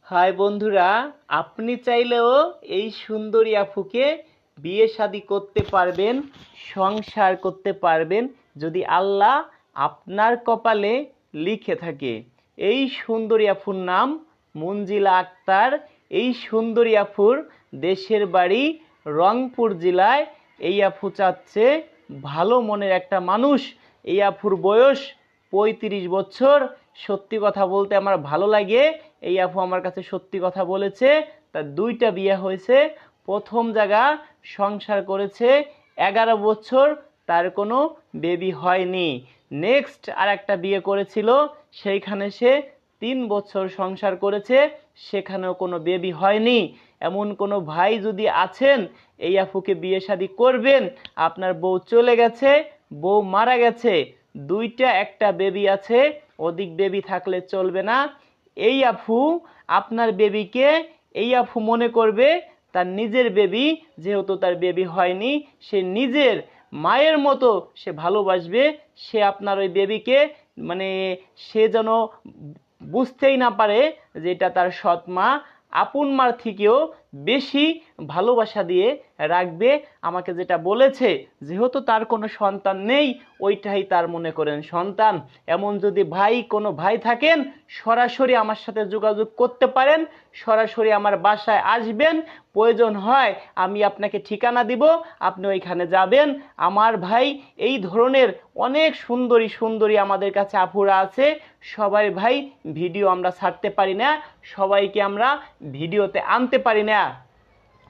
High বন্ধুরা, আপনি চাইলেও এই সুন্দরী আফুকে বিয়ে শাদী করতে পারবেন, সংসার করতে পারবেন যদি আল্লাহ আপনার কপালে লিখে থাকে। এই সুন্দরী আফুর নাম মঞ্জিলা আক্তার। এই সুন্দরী আফুর দেশের বাড়ি রংপুর জেলায়। এই আফু চাচ্ছে ভালো মনের একটা মানুষ। এই আফুর বয়স 35 বছর। সত্যি কথা বলতে আমার ভালো লাগে, এই আপু আমার কাছে সত্যি কথা বলেছে। তার 2টা বিয়ে হয়েছে। প্রথম জায়গা সংসার করেছে 11 বছর, তার কোনো বেবি হয়নি। নেক্সট আর একটা বিয়ে করেছিল, সেইখানে সে 3 বছর সংসার করেছে, সেখানেও কোনো বেবি হয়নি। এমন কোনো ভাই যদি আছেন এই আপুকে বিয়ে শাদী করবেন, আপনার বউ চলে গেছে, বউ মারা গেছে, 2টা একটা বেবি আছে, অধিক বেবি থাকলে চলবে না। এই আফু আপনার বেবিকে এই আফু মনে করবে তার নিজের বেবি, যেহেতু তার বেবি হয়নি, সে নিজের মায়ের মতো সে ভালোবাসবে। সে আপনার ওই বেবিকে মানে সে যেন বুঝতেই না পারে যে এটা তার সৎ মা। আপন মার থেকেও বেশি ভালোবাসা দিয়ে রাখবে। আমাকে যেটা বলেছে, যেহেতু তার কোনো সন্তান নেই, ওইটাই তার মনে করেন সন্তান। এমন যদি কোনো ভাই থাকেন, সরাসরি আমার সাথে যোগাযোগ করতে পারেন, সরাসরি আমার বাসায় আসবেন। প্রয়োজন হয় আমি আপনাকে ঠিকানা দিব, আপনি ওইখানে যাবেন। আমার ভাই এই ধরনের অনেক সুন্দরী সুন্দরী আমাদের কাছে আপুরা আছে। সবাই ভাই ভিডিও আমরা ছাড়তে পারি না, সবাইকে আমরা ভিডিওতে আনতে পারি না।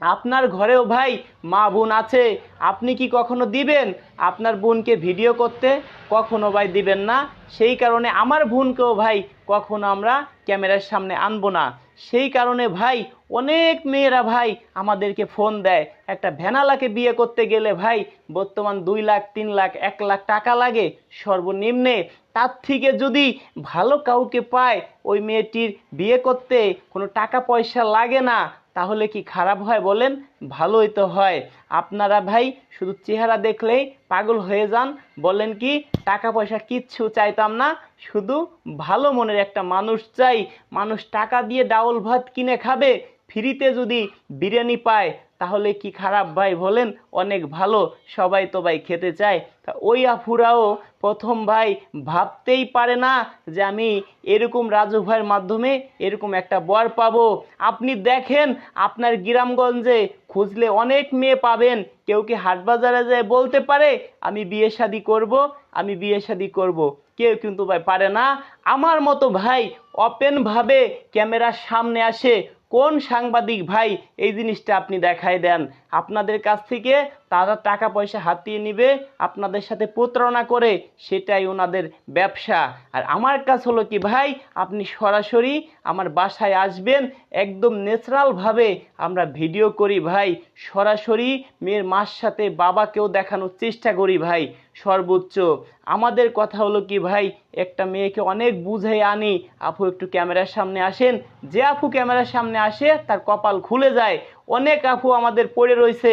আপনার ঘরেও ভাই মা বোন আছে, আপনি কি কখনো দিবেন আপনার বোনকে ভিডিও করতে? কখনো ভাই দিবেন না। সেই কারণে আমার বোনকেও ভাই কখনো আমরা ক্যামেরার সামনে আনবো না। সেই কারণে ভাই অনেক মেয়েরা ভাই আমাদেরকে ফোন দেয়। একটা ভ্যানালাকে বিয়ে করতে গেলে ভাই বর্তমান 2 লাখ 3 লাখ 1 লাখ টাকা লাগে সর্বনিম্নে। তার থেকে যদি ভালো কাউকে পায়, ওই মেয়েটির বিয়ে করতে কোনো টাকা পয়সা লাগে না, তাহলে কি খারাপ হয় বলেন? ভালোই তো হয়। আপনারা ভাই শুধু চেহারা দেখলেই পাগল হয়ে যান, বলেন কি টাকা পয়সা কিচ্ছু চাইতাম না, শুধু ভালো মনের একটা মানুষ চাই। মানুষ টাকা দিয়ে ডাউল ভাত কিনে খাবে, ফ্রিতে যদি বিরিয়ানি পায় তাহলে কি খারাপ ভাই বলেন? অনেক ভালো, সবাই তো ভাই খেতে চায়। তা ওই আফুরাও প্রথম ভাই ভাবতেই পারে না যে আমি এরকম রাজু ভাইয়ের মাধ্যমে এরকম একটা বর পাবো। আপনি দেখেন আপনার গ্রামগঞ্জে খুঁজলে অনেক মেয়ে পাবেন। কেউ কি হাট বাজারে যায় বলতে পারে আমি বিয়ে শাদী করব, আমি বিয়ে শাদী করব? কেউ কিন্তু ভাই পারে না। আমার মতো ভাই ওপেনভাবে ক্যামেরার সামনে আসে কোন সাংবাদিক ভাই এই জিনিসটা আপনি দেখাই দেন? আপনাদের কাছ থেকে তারা টাকা পয়সা হাতিয়ে নিবে, আপনাদের সাথে প্রতারণা করে, সেটাই ওনাদের ব্যবসা। আর আমার কাজ হলো কি ভাই, আপনি সরাসরি আমার বাসায় আসবেন, একদম ন্যাচারালভাবে আমরা ভিডিও করি ভাই। সরাসরি মেয়ের মার সাথে বাবাকেও দেখানোর চেষ্টা করি ভাই সর্বোচ্চ। আমাদের কথা হলো কি ভাই, একটা মেয়েকে অনেক বুঝাই আনি, আপু একটু ক্যামেরার সামনে আসেন। যে আপু ক্যামেরার সামনে আসে তার কপাল খুলে যায়। অনেক আপু আমাদের পড়ে রয়েছে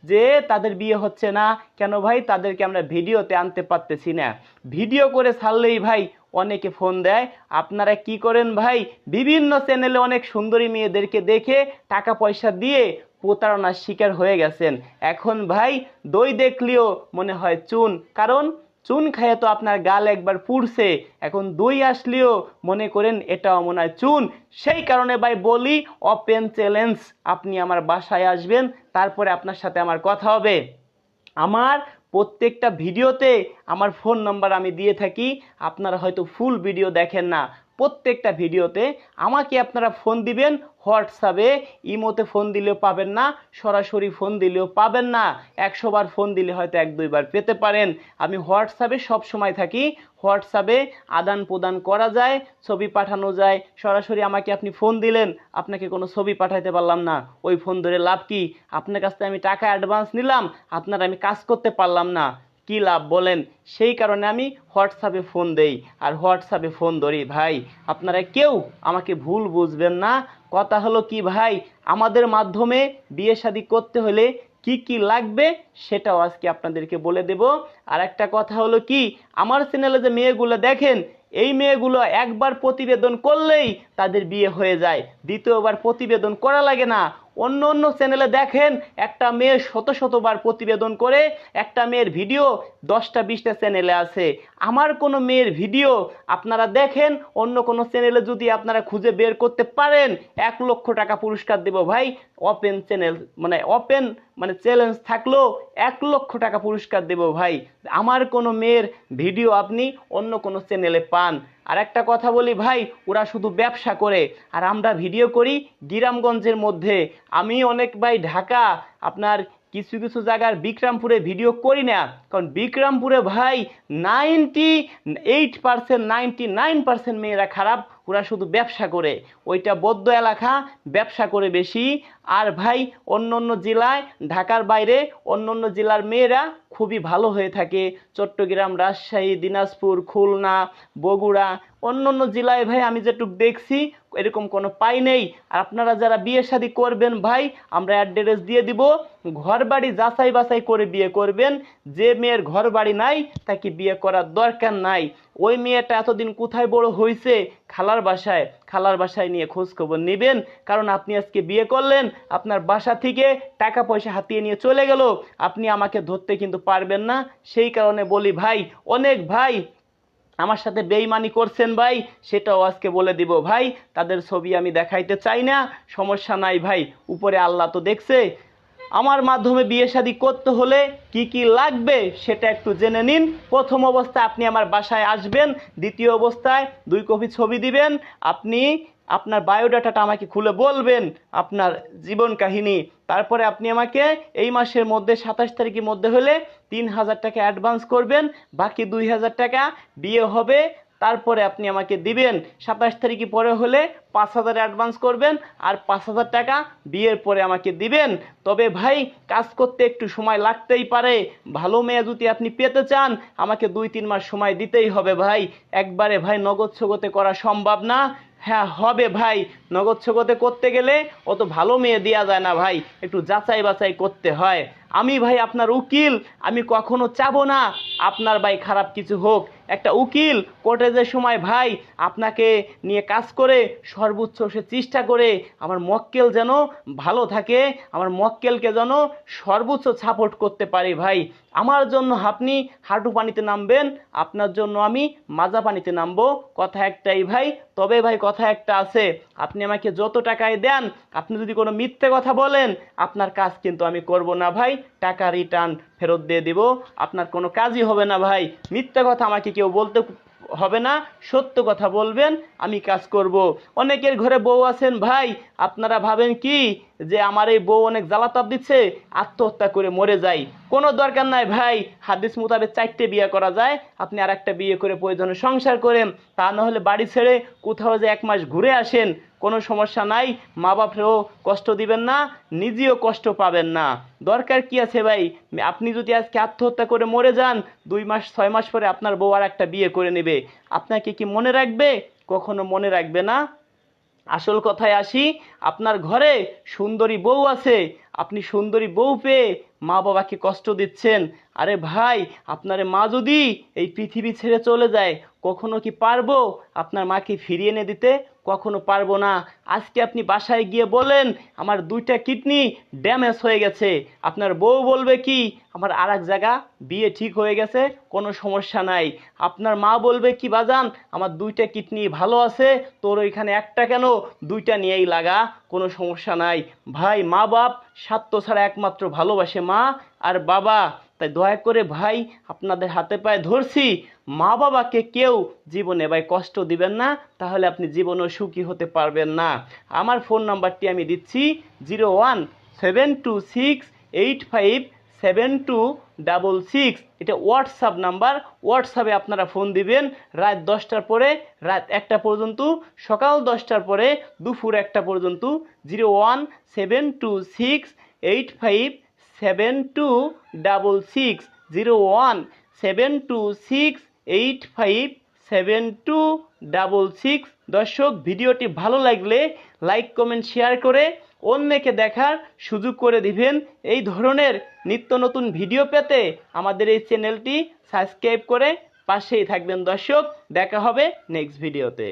যে তাদের বিয়ে হচ্ছে না কেন ভাই? তাদেরকে আমরা ভিডিওতে আনতে পারতেছি না। ভিডিও করে ছাড়লেই ভাই অনেকে ফোন দেয়। আপনারা কি করেন ভাই? বিভিন্ন চ্যানেলে অনেক সুন্দরী মেয়েদেরকে দেখে টাকা পয়সা দিয়ে প্রতারণার শিকার হয়ে গেছেন। এখন ভাই দই দেখলেও মনে হয় চুন, কারণ চুন খাইয়ে তো আপনার গাল একবার পুড়ছে, এখন দই আসলেও মনে করেন এটাও মনে হয় চুন। সেই কারণে ভাই বলি ওপেন চ্যালেঞ্জ, আপনি আমার বাসায় আসবেন, তারপরে আপনার সাথে আমার কথা হবে। আমার প্রত্যেকটা ভিডিওতে আমার ফোন নাম্বার আমি দিয়ে থাকি। আপনারা হয়তো ফুল ভিডিও দেখেন না, প্রত্যেকটা ভিডিওতে আমাকে আপনারা ফোন দিবেন। হোয়াটসঅ্যাপে ইমোতে ফোন দিলেও পাবেন না, সরাসরি ফোন দিলেও পাবেন না। 100 বার ফোন দিলে হয়তো 1-2 বার পেতে পারেন। আমি হোয়াটসঅ্যাপে সব সময় থাকি। হোয়াটসঅ্যাপে আদান প্রদান করা যায়, ছবি পাঠানো যায়। সরাসরি আমাকে আপনি ফোন দিলেন, আপনাকে কোনো ছবি পাঠাইতে পারলাম না, ওই ফোন ধরে লাভ কি? আপনার কাছ থেকে আমি টাকা অ্যাডভান্স নিলাম, আপনার আমি কাজ করতে পারলাম না, কি লাভ বলেন? সেই কারণে আমি হোয়াটসঅ্যাপে ফোন দেই আর হোয়াটসঅ্যাপে ফোন ধরি ভাই। আপনারা কেউ আমাকে ভুল বুঝবেন না। কথা হলো কি ভাই, আমাদের মাধ্যমে বিয়ে শাদী করতে হলে কি কি লাগবে সেটাও আজকে আপনাদেরকে বলে দেব। আর একটা কথা হলো কি, আমার চ্যানেলে যে মেয়েগুলো দেখেন, এই মেয়েগুলো একবার প্রতিবেদন করলেই তাদের বিয়ে হয়ে যায়, দ্বিতীয়বার প্রতিবেদন করা লাগে না। অন্য অন্য চ্যানেলে দেখেন একটা মেয়ে শত শতবার প্রতিবেদন করে, একটা মেয়ের ভিডিও 10টা 20টা চ্যানেলে আছে। আমার কোনো মেয়ের ভিডিও আপনারা দেখেন অন্য কোনো চ্যানেলে যদি আপনারা খুঁজে বের করতে পারেন, 1 লক্ষ টাকা পুরস্কার দেব ভাই। ওপেন চ্যানেল মানে চ্যালেঞ্জ থাকলো 1 লক্ষ টাকা পুরস্কার দেব ভাই। আমার কোনো মেয়ের ভিডিও আপনি অন্য কোনো চ্যানেলে পান। আর একটা কথা বলি ভাই, ওরা শুধু ব্যবসা করে আর আমরা ভিডিও করি গ্রামগঞ্জের মধ্যে। আমি অনেক ভাই ঢাকা আপনার কিছু কিছু জায়গার বিক্রমপুরে ভিডিও করি না, কারণ বিক্রমপুরে ভাই 98% 99% মেয়েরা খারাপ, ওরা শুধু ব্যবসা করে। ওইটা বদ্ধ এলাকা, ব্যবসা করে বেশি। আর ভাই অন্য অন্য জেলায়, ঢাকার বাইরে অন্য অন্য জেলার মেয়েরা খুবই ভালো হয়ে থাকে। চট্টগ্রাম, রাজশাহী, দিনাজপুর, খুলনা, বগুড়া, অন্য অন্য জেলায় ভাই আমি যেটুকু দেখছি এরকম কোনো পাই নেই। আর আপনারা যারা বিয়ে শাদী করবেন ভাই, আমরা অ্যাড্রেস দিয়ে দিব, ঘর বাড়ি যাচাই বাছাই করে বিয়ে করবেন। যে মেয়ের ঘর বাড়ি নাই তাকে বিয়ে করার দরকার নাই। ওই মেয়েটা এতদিন কোথায় বড় হয়েছে, খালার বাসায় নিয়ে খোঁজ খবর নেবেন। কারণ আপনি আজকে বিয়ে করলেন, আপনার বাসা থেকে টাকা পয়সা হাতিয়ে নিয়ে চলে গেল, আপনি আমাকে ধরতে কিন্তু পারবেন না। সেই কারণে বলি ভাই, অনেক ভাই আমার সাথে বেইমানি করছেন ভাই, সেটাও আজকে বলে দিব ভাই। তাদের ছবি আমি দেখাইতে চাই না, সমস্যা নাই ভাই, উপরে আল্লাহ তো দেখছে। আমার মাধ্যমে বিয়ে শাদী করতে হলে কি কি লাগবে সেটা একটু জেনে নিন। প্রথম অবস্থায় আপনি আমার বাসায় আসবেন, দ্বিতীয় অবস্থায় 2 কপি ছবি দিবেন। আপনি আপনার বায়োডাটাটা আমাকে খুলে বলবেন, আপনার জীবন কাহিনী। তারপরে আপনি আমাকে এই মাসের মধ্যে 27 তারিখের মধ্যে হলে 3000 টাকা অ্যাডভান্স করবেন, বাকি 2000 টাকা বিয়ে হবে তারপরে আপনি আমাকে দিবেন। 27 তারিখে পরে হলে 5000 অ্যাডভান্স করবেন, আর 5000 টাকা বিয়ের পরে আমাকে দিবেন। তবে ভাই কাজ করতে একটু সময় লাগতেই পারে। ভালো মেয়ে যদি আপনি পেতে চান, আমাকে 2-3 মাস সময় দিতেই হবে ভাই। একবারে ভাই নগদ সগদে করা সম্ভব না। হ্যাঁ হবে ভাই, নগদ সগদে করতে গেলে অত ভালো মেয়ে দেওয়া যায় না ভাই, একটু যাচাই বাছাই করতে হয়। আমি ভাই আপনার উকিল, আমি কখনো চাবো না আপনার ভাই খারাপ কিছু হোক। একটা উকিল কোর্টে যে সময় ভাই আপনাকে নিয়ে কাজ করে সর্বোচ্চ সে চেষ্টা করে আমার মক্কেল যেন ভালো থাকে, আমার মক্কেলকে যেন সর্বোচ্চ সাপোর্ট করতে পারি ভাই। আমার জন্য আপনি হাঁটু পানিতে নামবেন, আপনার জন্য আমি মাজা পানিতে নামবো, কথা একটাই ভাই। তবে ভাই কথা একটা আছে, আপনি আমাকে যত টাকায় দেন, আপনি যদি কোনো মিথ্যে কথা বলেন, আপনার কাজ কিন্তু আমি করব না ভাই, টাকা রিটার্ন ফেরত দিয়ে দিব, আপনার কোনো কাজই হবে না ভাই। মিথ্যে কথা আমাকে কেউ বলতে হবে না, সত্য কথা বলবেন, আমি কাজ করব। অনেকের ঘরে বউ আছেন ভাই, আপনারা ভাবেন কি যে আমার এই বউ অনেক জ্বালাতাপ দিচ্ছে, আত্মহত্যা করে মরে যাই। কোনো দরকার নাই ভাই, হাদিস মোতাবেক 4টে বিয়ে করা যায়, আপনি আর একটা বিয়ে করে প্রয়োজনে সংসার করেন। তা না হলে বাড়ি ছেড়ে কোথাও যে 1 মাস ঘুরে আসেন, কোনো সমস্যা নাই। মা বাপরেও কষ্ট দিবেন না, নিজেও কষ্ট পাবেন না। দরকার কি আছে ভাই, আপনি যদি আজকে আত্মহত্যা করে মরে যান, 2 মাস 6 মাস পরে আপনার বউ আর একটা বিয়ে করে নেবে, আপনাকে কি মনে রাখবে? কখনো মনে রাখবে না। আসল কথায় আসি, আপনার ঘরে সুন্দরী বউ আছে, আপনি সুন্দরী বউ পেয়ে মা বাবাকে কষ্ট দিচ্ছেন। আরে ভাই, আপনার মা যদি এই পৃথিবী ছেড়ে চলে যায়, কখনো কি পারবো আপনার মাকে ফিরিয়ে এনে দিতে? কখনো পারবো না। আজকে আপনি বাসায় গিয়ে বলেন আমার 2টা কিডনি ড্যামেজ হয়ে গেছে, আপনার বউ বলবে কি আমার আর এক জায়গা বিয়ে ঠিক হয়ে গেছে, কোনো সমস্যা নাই। আপনার মা বলবে কি বাজান আমার 2টা কিডনি ভালো আছে, তোর ওইখানে একটা কেন, 2টা নিয়েই লাগা, কোনো সমস্যা নাই। ভাই মা বাপ স্বার্থ ছাড়া একমাত্র ভালোবাসে মা আর বাবা। তাই দয়া করে ভাই আপনাদের হাতে পায়ে ধরছি, মা বাবাকে কেউ জীবনে ভাই কষ্ট দিবেন না, তাহলে আপনি জীবনেও সুখী হতে পারবেন না। আমার ফোন নাম্বারটি আমি দিচ্ছি 01726857266। এটা হোয়াটসঅ্যাপ নাম্বার, হোয়াটসঅ্যাপে আপনারা ফোন দিবেন রাত 10টার পরে, রাত 1টা পর্যন্ত, সকাল 10টার পরে, দুপুর 1টা পর্যন্ত। 01726857266, 01726857266। দর্শক ভিডিওটি ভালো লাগলে লাইক কমেন্ট শেয়ার করে অন্যকে দেখার সুযোগ করে দিবেন। এই ধরনের নিত্য নতুন ভিডিও পেতে আমাদের এই চ্যানেলটি সাবস্ক্রাইব করে পাশেই থাকবেন দর্শক। দেখা হবে নেক্সট ভিডিওতে।